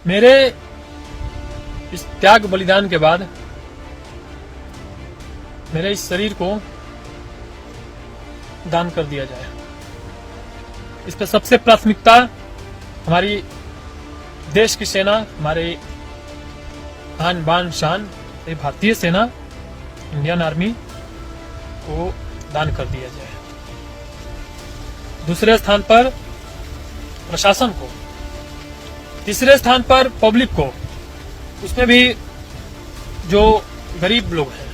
मेरे इस त्याग बलिदान के बाद मेरे इस शरीर को दान कर दिया जाए। इस पर सबसे प्राथमिकता हमारी देश की सेना, हमारे आन बान शान ये भारतीय सेना, इंडियन आर्मी को दान कर दिया जाए। दूसरे स्थान पर प्रशासन को, तीसरे स्थान पर पब्लिक को, उसमें भी जो गरीब लोग हैं,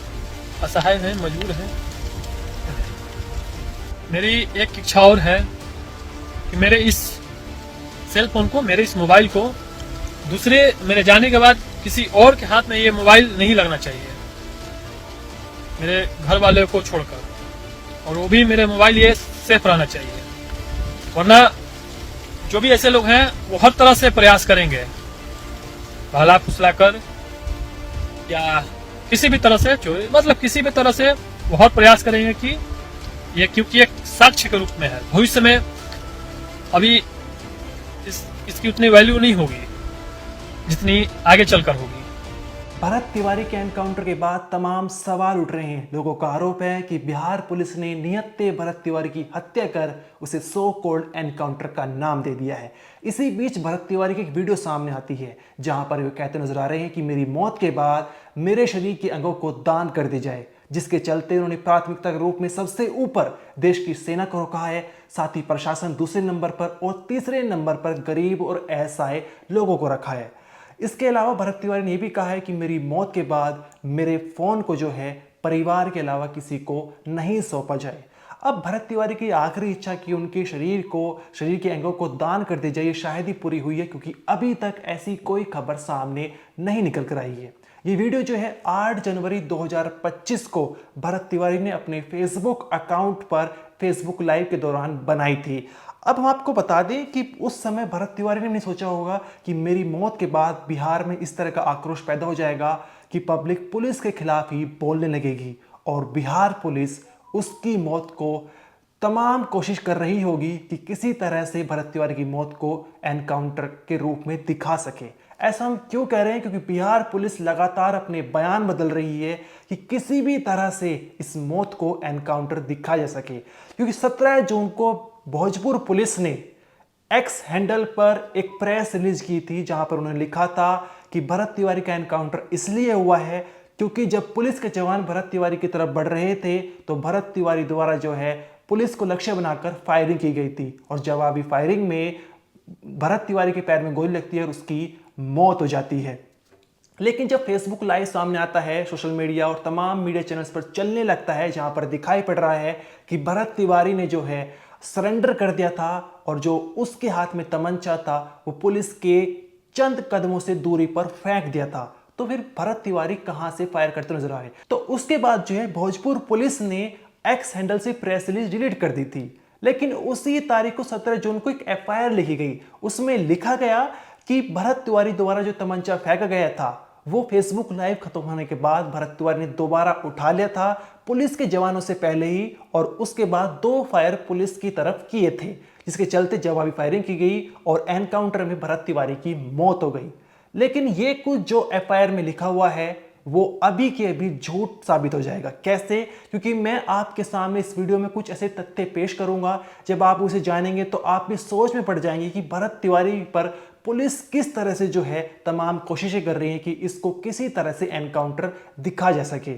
असहाय हैं, मजबूर हैं। मेरी एक इच्छा और है कि मेरे इस सेल फोन को, मेरे इस मोबाइल को दूसरे मेरे जाने के बाद किसी और के हाथ में ये मोबाइल नहीं लगना चाहिए, मेरे घर वाले को छोड़कर, और वो भी मेरे मोबाइल ये सेफ रहना चाहिए। वरना जो भी ऐसे लोग हैं वो हर तरह से प्रयास करेंगे, बहला फुसलाकर या किसी भी तरह से चोरी, मतलब किसी भी तरह से वो हर प्रयास करेंगे कि ये, क्योंकि एक साक्ष्य के रूप में है, भविष्य में अभी इसकी उतनी वैल्यू नहीं होगी जितनी आगे चलकर होगी। भरत तिवारी के एनकाउंटर के बाद तमाम सवाल उठ रहे हैं। लोगों का आरोप है कि बिहार पुलिस ने नियत्ते भरत तिवारी की हत्या कर उसे सो कॉल्ड एनकाउंटर का नाम दे दिया है। इसी बीच भरत तिवारी की एक वीडियो सामने आती है जहां पर वे कहते नजर आ रहे हैं कि मेरी मौत के बाद मेरे शरीर के अंगों को दान कर दी जाए, जिसके चलते उन्होंने प्राथमिकता के रूप में सबसे ऊपर देश की सेना को रखा है, साथ ही प्रशासन दूसरे नंबर पर और तीसरे नंबर पर गरीब और असहाय लोगों को रखा है। इसके अलावा भरत तिवारी ने यह भी कहा है कि मेरी मौत के बाद मेरे फोन को जो है परिवार के अलावा किसी को नहीं सौंपा जाए। अब भरत तिवारी की आखिरी इच्छा कि उनके शरीर के अंगों को दान कर दी जाए शायद ही पूरी हुई है, क्योंकि अभी तक ऐसी कोई खबर सामने नहीं निकल कर आई है। ये वीडियो जो है 8 जनवरी 2025 को भरत तिवारी ने अपने फेसबुक अकाउंट पर फेसबुक लाइव के दौरान बनाई थी। अब हम आपको बता दें कि उस समय भरत तिवारी ने नहीं सोचा होगा कि मेरी मौत के बाद बिहार में इस तरह का आक्रोश पैदा हो जाएगा कि पब्लिक पुलिस के खिलाफ ही बोलने लगेगी और बिहार पुलिस उसकी मौत को तमाम कोशिश कर रही होगी कि किसी तरह से भरत तिवारी की मौत को एनकाउंटर के रूप में दिखा सके। ऐसा हम क्यों कह रहे हैं? क्योंकि बिहार पुलिस लगातार अपने बयान बदल रही है कि किसी भी तरह से इस मौत को एनकाउंटर दिखाया जा सके। क्योंकि 17 जून को भोजपुर पुलिस ने एक्स हैंडल पर एक प्रेस रिलीज की थी जहां पर उन्होंने लिखा था कि भरत तिवारी का एनकाउंटर इसलिए हुआ है क्योंकि जब पुलिस के जवान भरत तिवारी की तरफ बढ़ रहे थे तो भरत तिवारी द्वारा जो है पुलिस को लक्ष्य बनाकर फायरिंग की गई थी और जवाबी फायरिंग में भरत तिवारी के पैर में गोली लगती है और उसकी मौत हो जाती है। लेकिन जब फेसबुक लाइव सामने आता है, सोशल मीडिया और तमाम मीडिया चैनल्स पर चलने लगता है, जहां पर दिखाई पड़ रहा है कि भरत तिवारी ने जो है सरेंडर कर दिया था और जो उसके हाथ में तमंचा था वो पुलिस के चंद कदमों से दूरी पर फेंक दिया था, तो फिर भरत तिवारी कहां से फायर करते नजर आए? तो उसके बाद जो है भोजपुर पुलिस ने एक्स हैंडल से प्रेस रिलीज डिलीट कर दी थी। लेकिन उसी तारीख को 17 जून को एक एफआईआर लिखी गई, उसमें लिखा गया कि भरत तिवारी द्वारा जो तमंचा फेंका गया था वो फेसबुक लाइव खत्म होने के बाद भरत तिवारी ने दोबारा उठा लिया था पुलिस के जवानों से पहले ही, और उसके बाद 2 फायर पुलिस की तरफ किए थे, जिसके चलते जवाबी फायरिंग की गई और एनकाउंटर में भरत तिवारी की मौत हो गई। लेकिन ये कुछ जो एफआईआर में लिखा हुआ है वो अभी के अभी झूठ साबित हो जाएगा। कैसे? क्योंकि मैं आपके सामने इस वीडियो में कुछ ऐसे तथ्य पेश करूंगा, जब आप उसे जानेंगे तो आप भी सोच में पड़ जाएंगे कि भरत तिवारी पर पुलिस किस तरह से जो है तमाम कोशिशें कर रही है कि इसको किसी तरह से एनकाउंटर दिखा जा सके।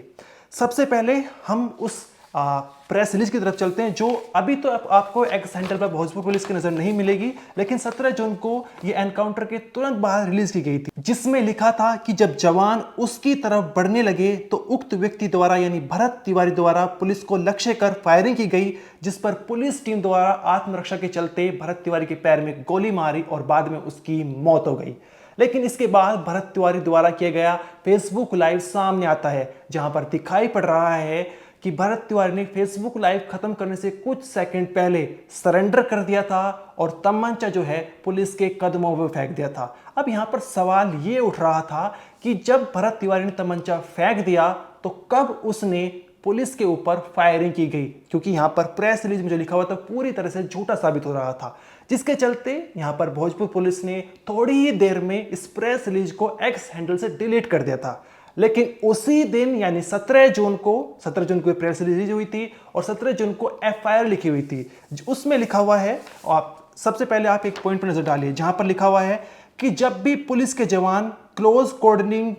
सबसे पहले हम उस प्रेस रिलीज की तरफ चलते हैं, जो अभी तो आपको एक्स सेंटर पर भोजपुर पुलिस की नजर नहीं मिलेगी, लेकिन 17 जून को ये एनकाउंटर के तुरंत बाद रिलीज की गई थी, जिसमें लिखा था कि जब जवान उसकी तरफ बढ़ने लगे तो उक्त व्यक्ति द्वारा यानी भरत तिवारी द्वारा पुलिस को लक्ष्य कर फायरिंग की गई, जिस पर पुलिस टीम द्वारा आत्मरक्षा के चलते भरत तिवारी के पैर में गोली मारी और बाद में उसकी मौत हो गई। लेकिन इसके बाद भरत तिवारी द्वारा किया गया फेसबुक लाइव सामने आता है, जहां पर दिखाई पड़ रहा है कि भरत तिवारी ने फेसबुक लाइव खत्म करने से कुछ सेकंड पहले सरेंडर कर दिया था और तमंचा जो है पुलिस के कदमों में फेंक दिया था। अब यहां पर सवाल ये उठ रहा था कि जब भरत तिवारी ने तमंचा फेंक दिया तो कब उसने पुलिस के ऊपर फायरिंग की गई, क्योंकि यहां पर प्रेस रिलीज में जो लिखा हुआ था पूरी तरह से झूठा साबित हो रहा था। जिसके चलते यहाँ पर भोजपुर पुलिस ने थोड़ी ही देर में इस प्रेस रिलीज को एक्स हैंडल से डिलीट कर दिया था। लेकिन उसी दिन यानी 17 जून को प्रेस रिलीज हुई थी और 17 जून को एफआईआर लिखी हुई थी। उसमें लिखा हुआ है, आप सबसे पहले आप एक पॉइंट पर नजर डालिए जहां पर लिखा हुआ है कि जब भी पुलिस के जवान क्लोज कोऑर्डिनेटिंग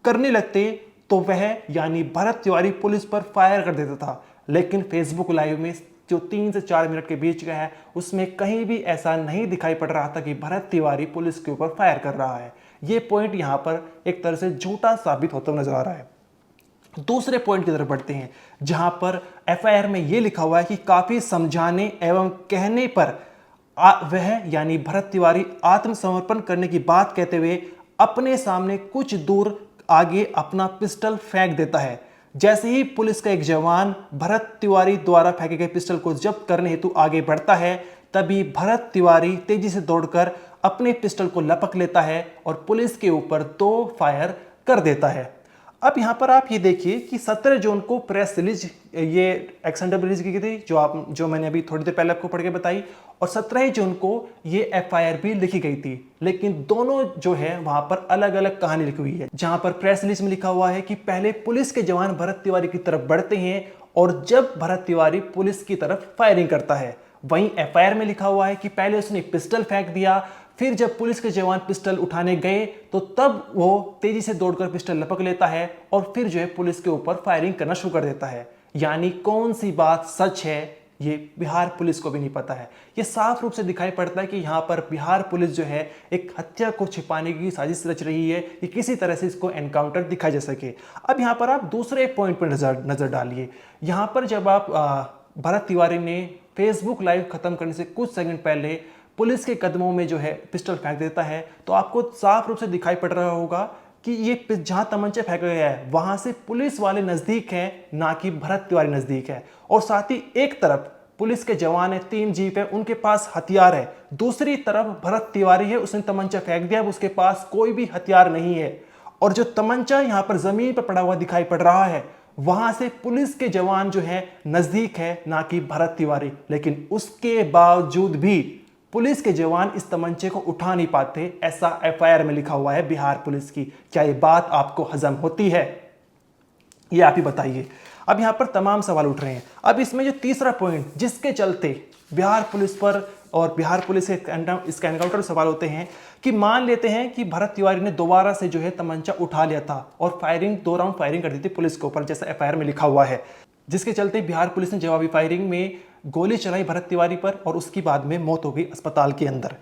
करने लगते तो वह यानी भरत तिवारी पुलिस पर फायर कर देता था। लेकिन फेसबुक लाइव में जो 3 से 4 मिनट के बीच का है उसमें कहीं भी ऐसा नहीं दिखाई पड़ रहा था कि भरत तिवारी पुलिस के ऊपर फायर कर रहा है। यह पॉइंट यहां पर एक तरह से झूठा साबित होता नजर आ रहा है। दूसरे पॉइंट की तरफ बढ़ते हैं जहां पर एफआईआर में यह लिखा हुआ है कि काफी समझाने एवं कहने पर वह यानी भरत तिवारी आत्मसमर्पण करने की बात कहते हुए अपने सामने कुछ दूर आगे अपना पिस्टल फेंक देता है। जैसे ही पुलिस का एक जवान भरत तिवारी द्वारा फेंके गए पिस्टल को जब्त करने हेतु आगे बढ़ता है, तभी भरत तिवारी तेजी से दौड़कर अपने पिस्टल को लपक लेता है और पुलिस के ऊपर 2 फायर कर देता है। अब यहां पर आप ये देखिए कि 17 जून को प्रेस रिलीज ये एक्सटेंडेड रिलीज की गई थी जो मैंने अभी थोड़ी देर पहले आपको पढ़ के बताई, और 17 जून को ये एफआईआर भी लिखी गई थी। लेकिन दोनों जो है वहां पर अलग अलग कहानी लिखी हुई है। जहां पर प्रेस रिलीज में लिखा हुआ है कि पहले पुलिस के जवान भरत तिवारी की तरफ बढ़ते हैं और जब भरत तिवारी पुलिस की तरफ फायरिंग करता है, वहीं एफआईआर में लिखा हुआ है कि पहले उसने पिस्टल फेंक दिया, फिर जब पुलिस के जवान पिस्टल उठाने गए तो तब वो तेजी से दौड़कर पिस्टल लपक लेता है और फिर जो है पुलिस के ऊपर फायरिंग करना शुरू कर देता है। यानी कौन सी बात सच है ये बिहार पुलिस को भी नहीं पता है। ये साफ रूप से दिखाई पड़ता है कि यहाँ पर बिहार पुलिस जो है एक हत्या को छिपाने की साजिश रच रही है कि किसी तरह से इसको एनकाउंटर दिखाया जा सके। अब यहाँ पर आप दूसरे पॉइंट पर नजर डालिए। यहाँ पर जब आप भरत तिवारी ने फेसबुक लाइव खत्म करने से कुछ सेकंड पहले पुलिस के कदमों में जो है पिस्टल फेंक देता है, तो आपको साफ रूप से दिखाई पड़ रहा होगा कि ये जहां तमंचा फेंका गया है वहां से पुलिस वाले नजदीक हैं, ना कि भरत तिवारी नजदीक है। और साथ ही एक तरफ पुलिस के जवान है, 3 जीप है, उनके पास हथियार है, दूसरी तरफ भरत तिवारी है, उसने तमंचा फेंक दिया, उसके पास कोई भी हथियार नहीं है। और जो तमंचा यहां पर जमीन पर पड़ा हुआ दिखाई पड़ रहा है वहां से पुलिस के जवान जो है नजदीक है, ना कि भरत तिवारी। लेकिन उसके बावजूद भी पुलिस के जवान इस तमंचे को उठा नहीं पाते, ऐसा एफआईआर में लिखा हुआ है बिहार पुलिस की। क्या ये बात आपको हजम होती है? ये आप ही बताइए। अब यहां पर तमाम सवाल उठ रहे हैं। अब इसमें जो तीसरा पॉइंट जिसके चलते बिहार पुलिस पर और बिहार पुलिस से इसका एनकाउंटर सवाल होते हैं कि मान लेते हैं कि भरत तिवारी ने दोबारा से जो है तमंचा उठा लिया था और 2 राउंड फायरिंग कर दी थी पुलिस के ऊपर, जैसा एफआईआर में लिखा हुआ है, जिसके चलते बिहार पुलिस ने जवाबी फायरिंग में गोली चलाई भरत तिवारी पर और उसकी बाद में मौत हो गई अस्पताल के अंदर।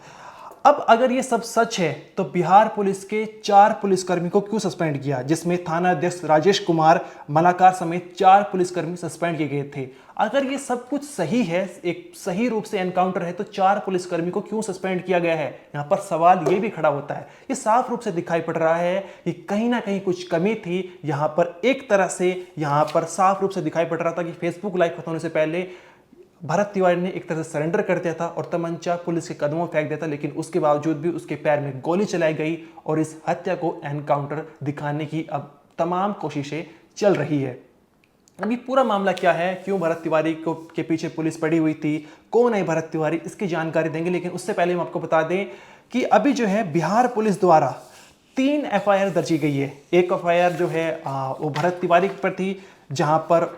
अब अगर ये सब सच है तो बिहार पुलिस के 4 पुलिसकर्मी को क्यों सस्पेंड किया, जिसमें थाना अध्यक्ष राजेश कुमार मलाकार समेत 4 पुलिसकर्मी सस्पेंड किए गए थे। अगर ये सब कुछ सही है, एक सही रूप से एनकाउंटर है, तो 4 पुलिसकर्मी को क्यों सस्पेंड किया गया है? यहाँ पर सवाल ये भी खड़ा होता है। ये साफ रूप से दिखाई पड़ रहा है कि कहीं ना कहीं कुछ कमी थी। यहाँ पर एक तरह से यहाँ पर साफ रूप से दिखाई पड़ रहा था कि फेसबुक लाइव खत्म होने से पहले भरत तिवारी ने एक तरह से सरेंडर कर दिया था और तमंचा पुलिस के कदमों में फेंक दिया था, लेकिन उसके बावजूद भी उसके पैर में गोली चलाई गई और इस हत्या को एनकाउंटर दिखाने की अब तमाम कोशिशें चल रही है। अभी पूरा मामला क्या है, क्यों भरत तिवारी को के पीछे पुलिस पड़ी हुई थी, कौन है भरत तिवारी, इसकी जानकारी देंगे। लेकिन उससे पहले हम आपको बता दें कि अभी जो है बिहार पुलिस द्वारा 3 एफआईआर दर्ज की गई है। एक एफआईआर जो है वो भरत तिवारी पर थी, जहां पर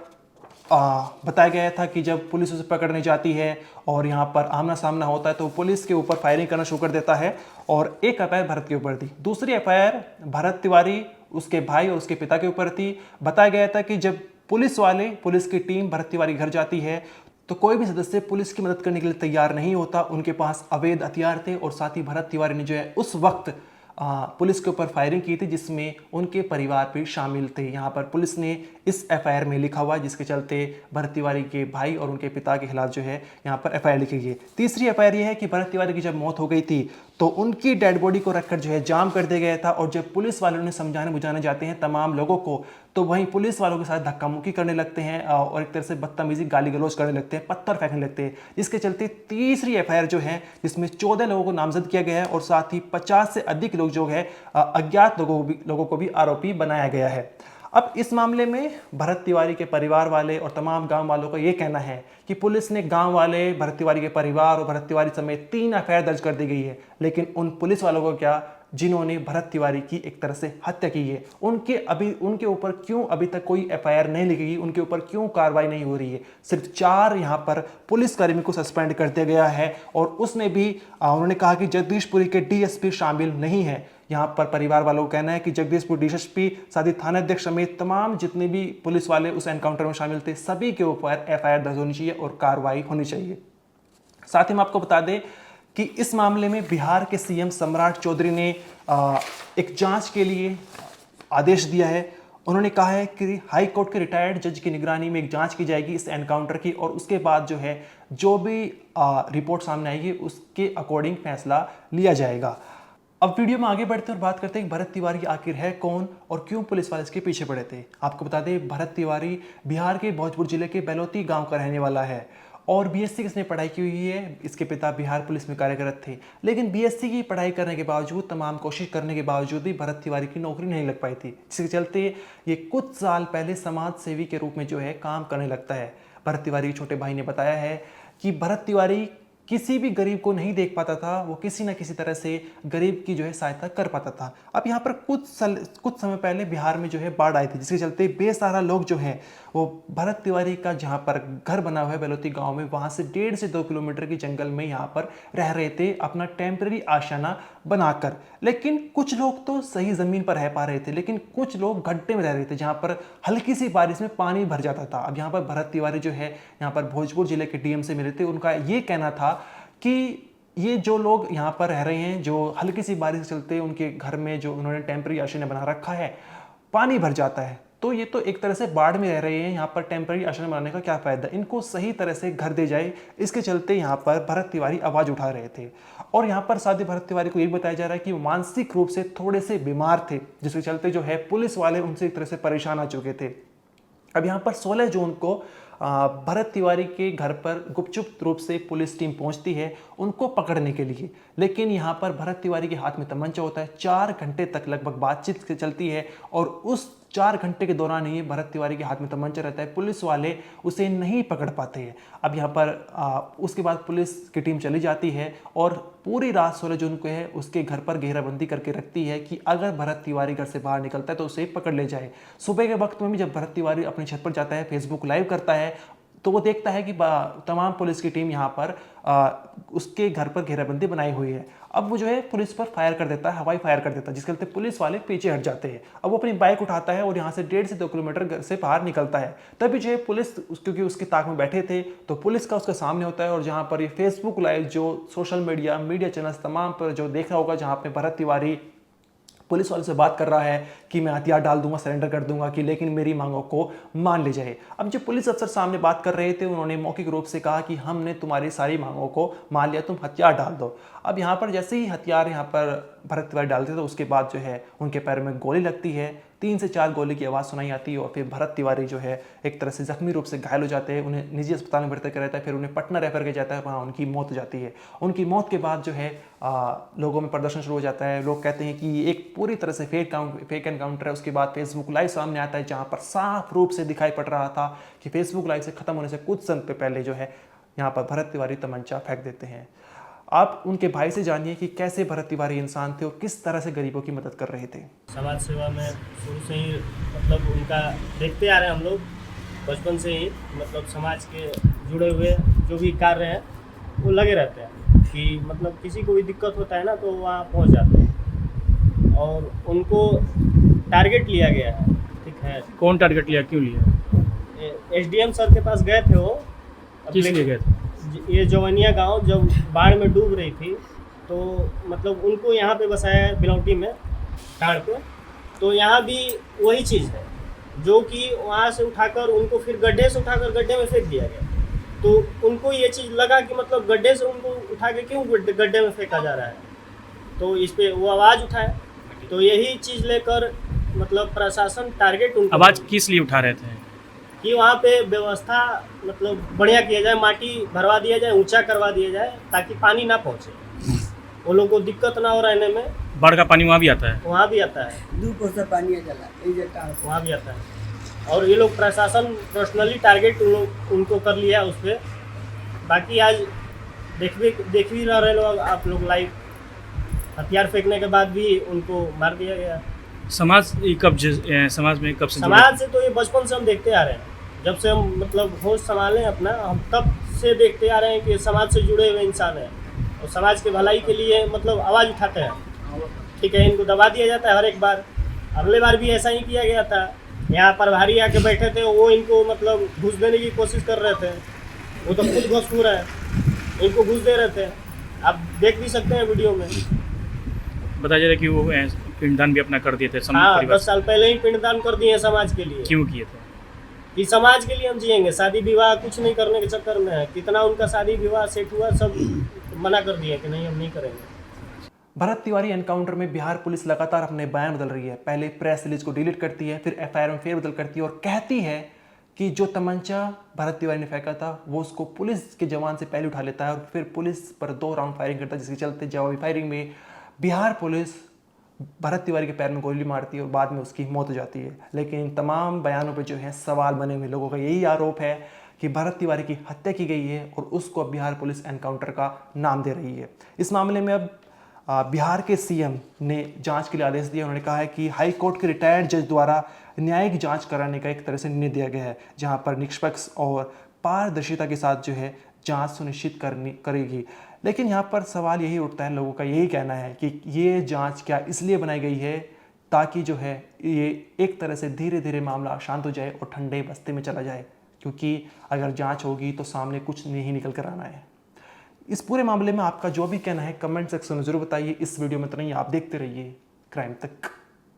बताया गया था कि जब पुलिस उसे पकड़ने जाती है और यहाँ पर आमना सामना होता है तो पुलिस के ऊपर फायरिंग करना शुरू कर देता है, और एक एफआईआर भरत के ऊपर थी। दूसरी एफआईआर भरत तिवारी, उसके भाई और उसके पिता के ऊपर थी। बताया गया था कि जब पुलिस की टीम भरत तिवारी घर जाती है तो कोई भी सदस्य पुलिस की मदद करने के लिए तैयार नहीं होता, उनके पास अवैध हथियार थे। और साथ ही भरत तिवारी ने जो है उस वक्त पुलिस के ऊपर फायरिंग की थी, जिसमें उनके परिवार भी शामिल थे। यहाँ पर पुलिस ने इस एफआईआर में लिखा हुआ है, जिसके चलते भरत तिवारी के भाई और उनके पिता के खिलाफ जो है यहाँ पर एफआईआर लिखी गई है। तीसरी एफआईआर ये है कि भरत तिवारी की जब मौत हो गई थी तो उनकी डेड बॉडी को रखकर जो है जाम कर दिया गया था, और जब पुलिस वालों ने समझाने बुझाने जाते हैं तमाम लोगों को तो वहीं पुलिस वालों के साथ धक्का मुक्की करने लगते हैं और एक तरह से बदतमीजी गाली गलौज करने लगते हैं, पत्थर फेंकने लगते हैं। जिसके चलते तीसरी एफआईआर जो है जिसमें 14 लोगों को नामजद किया गया है और साथ ही 50 से अधिक लोग जो है अज्ञात लोगों को भी आरोपी बनाया गया है। अब इस मामले में भरत तिवारी के परिवार वाले और तमाम गांव वालों का ये कहना है कि पुलिस ने गांव वाले, भरत तिवारी के परिवार और भरत तिवारी समेत 3 एफआईआर दर्ज कर दी गई है, लेकिन उन पुलिस वालों को क्या जिन्होंने भरत तिवारी की एक तरह से हत्या की है, उनके ऊपर क्यों अभी तक कोई एफआईआर नहीं लिखी गई, उनके ऊपर क्यों कार्रवाई नहीं हो रही है। सिर्फ 4 यहाँ पर पुलिसकर्मी को सस्पेंड कर दिया गया है और उसने भी उन्होंने कहा कि जगदीशपुरी के डीएसपी शामिल नहीं है। यहाँ पर परिवार वालों का कहना है कि जगदीशपुर डीएसपी, साथ ही थानाध्यक्ष समेत तमाम जितने भी पुलिस वाले उस एनकाउंटर में शामिल थे, सभी के ऊपर एफआईआर दर्ज होनी चाहिए और कार्रवाई होनी चाहिए। साथ ही हम आपको बता दें कि इस मामले में बिहार के सीएम सम्राट चौधरी ने एक जांच के लिए आदेश दिया है। उन्होंने कहा है कि हाई कोर्ट के रिटायर्ड जज की निगरानी में एक जांच की जाएगी इस एनकाउंटर की और उसके बाद जो भी रिपोर्ट सामने आएगी उसके अकॉर्डिंग फैसला लिया जाएगा। अब वीडियो में आगे बढ़ते हैं और बात करते हैं कि भरत तिवारी आखिर है कौन और क्यों पुलिस वाले इसके पीछे पड़े थे। आपको बता दें, भरत तिवारी बिहार के भोजपुर जिले के बेलोती गांव का रहने वाला है और बीएससी इसने पढ़ाई की हुई है। इसके पिता बिहार पुलिस में कार्यरत थे, लेकिन बीएससी की पढ़ाई करने के बावजूद, तमाम कोशिश करने के बावजूद भी भरत तिवारी की नौकरी नहीं लग पाई थी, जिसके चलते ये कुछ साल पहले समाज सेवी के रूप में काम करने लगता है। भरत तिवारी के छोटे भाई ने बताया है कि भरत तिवारी किसी भी गरीब को नहीं देख पाता था, वो किसी ना किसी तरह से गरीब की सहायता कर पाता था। अब यहाँ पर कुछ समय पहले बिहार में बाढ़ आई थी, जिसके चलते बेसहारा लोग वो भरत तिवारी का जहाँ पर घर बना हुआ है बेलोती गांव में, वहाँ से 1.5 से 2 किलोमीटर की जंगल में यहाँ पर रह रहे थे अपना टेम्परेरी आशियाना बनाकर। लेकिन कुछ लोग तो सही ज़मीन पर रह पा रहे थे, लेकिन कुछ लोग गड्ढे में रह रहे थे जहाँ पर हल्की सी बारिश में पानी भर जाता था। अब यहाँ पर भरत तिवारी यहाँ पर भोजपुर जिले के डीएम से मिले थे, उनका ये कहना था कि ये जो लोग यहाँ पर रह रहे हैं, जो हल्की सी बारिश के चलते उनके घर में उन्होंने टेम्परेरी आशियाना बना रखा है, पानी भर जाता है, तो ये तो एक तरह से बाढ़ में रह रहे हैं। यहाँ पर टेम्परेरी आशियाना बनाने का क्या फ़ायदा, इनको सही तरह से घर दे जाए। इसके चलते यहाँ पर भरत तिवारी आवाज़ उठा रहे थे और यहाँ पर साथ ही भरत तिवारी को ये बताया जा रहा है कि वो मानसिक रूप से थोड़े से बीमार थे, जिसके चलते पुलिस वाले उनसे एक तरह से परेशान आ चुके थे। अब यहाँ पर 16 जून को भरत तिवारी के घर पर गुपचुप रूप से पुलिस टीम पहुंचती है उनको पकड़ने के लिए, लेकिन यहाँ पर भरत तिवारी के हाथ में तमंचा होता है। 4 घंटे तक लगभग बातचीत चलती है और उस 4 घंटे के दौरान ही भरत तिवारी के हाथ में तमंचा रहता है, पुलिस वाले उसे नहीं पकड़ पाते हैं। अब यहाँ पर उसके बाद पुलिस की टीम चली जाती है और पूरी रात 16 जून को उसके घर पर घेराबंदी करके रखती है कि अगर भरत तिवारी घर से बाहर निकलता है तो उसे पकड़ ले जाए। सुबह के वक्त में भी जब भरत तिवारी अपनी छत पर जाता है, फेसबुक लाइव करता है, तो वो देखता है कि तमाम पुलिस की टीम यहाँ पर उसके घर पर घेराबंदी बनाई हुई है। अब वो पुलिस पर फायर कर देता है, हवाई फायर कर देता है, जिसके चलते पुलिस वाले पीछे हट जाते हैं। अब वो अपनी बाइक उठाता है और यहाँ से 1.5 से 2 किलोमीटर घर से बाहर निकलता है। तभी पुलिस, क्योंकि उसके ताक में बैठे थे, तो पुलिस का उसके सामने होता है और जहाँ पर ये Facebook live social media channels तमाम पर देखा होगा, जहाँ पे भरत तिवारी पुलिस वाले से बात कर रहा है कि मैं हथियार डाल दूंगा, सरेंडर कर दूंगा, कि लेकिन मेरी मांगों को मान ली जाए। अब जो पुलिस अफसर सामने बात कर रहे थे, उन्होंने मौखिक रूप से कहा कि हमने तुम्हारी सारी मांगों को मान लिया, तुम हथियार डाल दो। अब यहाँ पर जैसे ही हथियार यहाँ पर भरत तिवारी डालते तो उसके बाद उनके पैर में गोली लगती है। 3 से 4 गोली की आवाज़ सुनाई आती है और फिर भरत तिवारी एक तरह से जख्मी रूप से घायल हो जाते हैं। उन्हें निजी अस्पताल में भर्ती कराया जाता है, फिर उन्हें पटना रेफर किया जाता है, वहाँ उनकी मौत हो जाती है। उनकी मौत के बाद लोगों में प्रदर्शन शुरू हो जाता है। लोग कहते हैं कि एक पूरी तरह से फेक एनकाउंटर है। उसके बाद फेसबुक लाइव सामने आता है, जहाँ पर साफ रूप से दिखाई पड़ रहा था कि फेसबुक लाइव से खत्म होने से कुछ समय पहले यहाँ पर भरत तिवारी तमंचा फेंक देते हैं। आप उनके भाई से जानिए कि कैसे भरत तिवारी इंसान थे और किस तरह से गरीबों की मदद कर रहे थे। समाज सेवा में शुरू से ही उनका देखते आ रहे हैं हम लोग, बचपन से ही समाज के जुड़े हुए जो भी कार्य हैं वो लगे रहते हैं कि किसी को भी दिक्कत होता है ना तो वहाँ पहुँच जाते हैं और उनको टारगेट लिया गया है। ठीक है, कौन टारगेट लिया, क्यों लिया? एसडीएम सर के पास गए थे वो। किस लिए गए थे? ये जवनिया गांव जब बाढ़ में डूब रही थी तो उनको यहाँ पे बसाया बिलौटी में टाड़ पे, तो यहाँ भी वही चीज़ है जो कि वहाँ से उठाकर उनको फिर गड्ढे से उठाकर गड्ढे में फेंक दिया गया। तो उनको ये चीज़ लगा कि गड्ढे से उनको उठा के क्यों गड्ढे में फेंका जा रहा है, तो इस पे वो आवाज़ उठाए। तो यही चीज़ लेकर प्रशासन टारगेट उनको, आवाज़ किस लिए उठा रहे थे? कि वहाँ पे व्यवस्था बढ़िया किया जाए, माटी भरवा दिया जाए, ऊंचा करवा दिया जाए ताकि पानी ना पहुँचे, वो लोगों को दिक्कत ना हो रहने में। बाढ़ का पानी वहाँ भी आता है? वहाँ भी आता है, 2 कोसा पानी आ जाला ए जे टाड़ वहाँ भी आता है। और ये लोग प्रशासन पर्सनली टारगेट उनको कर लिया उस पर। बाकी आज देख भी रहे लोग, आप लोग लाइव, हथियार फेंकने के बाद भी उनको मार दिया गया। समाज में कब से जुड़े? समाज से तो ये बचपन से हम देखते आ रहे हैं, जब से हम मतलब होश संभाले अपना, हम तब से देखते आ रहे हैं कि समाज से जुड़े हुए इंसान हैं और समाज के भलाई के लिए मतलब आवाज़ उठाते हैं। ठीक है, इनको दबा दिया जाता है हर एक बार। अगले बार भी ऐसा ही किया गया था, यहाँ पर भारी आके बैठे थे, वो इनको मतलब घूस देने की कोशिश कर रहे थे। वो तो खुद घुसखोर है, इनको घूस दे रहे थे, आप देख भी सकते हैं वीडियो में। बताया जा रहा है कि वो पिंडदान भी अपना कर दिए थे हाँ, परिवार 10 साल पहले ही पिंडदान कर दिए हैं समाज के लिए। क्यों किए थे? कि समाज के लिए हम जिएंगे, शादी विवाह कुछ नहीं करने के चक्कर में है। कितना उनका शादी विवाह सेट हुआ, सब मना कर दिया कि नहीं हम नहीं करेंगे। भरत तिवारी एनकाउंटर में बिहार पुलिस लगातार अपने बयान बदल रही है। पहले प्रेस रिलीज को डिलीट करती है, फिर एफआईआर में फेरबदल करती है और कहती है कि जो तमंचा भरत तिवारी ने फेंका था वो उसको पुलिस के जवान से पहले उठा लेता है और फिर पुलिस पर 2 राउंड फायरिंग करता है, जिसके चलते जवाबी फायरिंग में बिहार पुलिस भरत तिवारी के पैर में गोली मारती है और बाद में उसकी मौत हो जाती है। लेकिन इन तमाम बयानों पर जो है सवाल बने हुए लोगों का यही आरोप है कि भरत तिवारी की हत्या की गई है और उसको अब बिहार पुलिस एनकाउंटर का नाम दे रही है। इस मामले में अब बिहार के सीएम ने जांच के लिए आदेश दिया। उन्होंने कहा है कि हाई कोर्ट के रिटायर्ड जज द्वारा न्यायिक जांच कराने का एक तरह से निर्णय दिया गया है, जहां पर निष्पक्ष और पारदर्शिता के साथ जो है जांच सुनिश्चित करेगी। लेकिन यहाँ पर सवाल यही उठता है, लोगों का यही कहना है कि ये जांच क्या इसलिए बनाई गई है ताकि जो है ये एक तरह से धीरे धीरे मामला शांत हो जाए और ठंडे बस्ते में चला जाए, क्योंकि अगर जांच होगी तो सामने कुछ नहीं निकल कर आना है। इस पूरे मामले में आपका जो भी कहना है कमेंट सेक्शन में ज़रूर बताइए। इस वीडियो में तो नहीं, आप देखते रहिए क्राइम तक।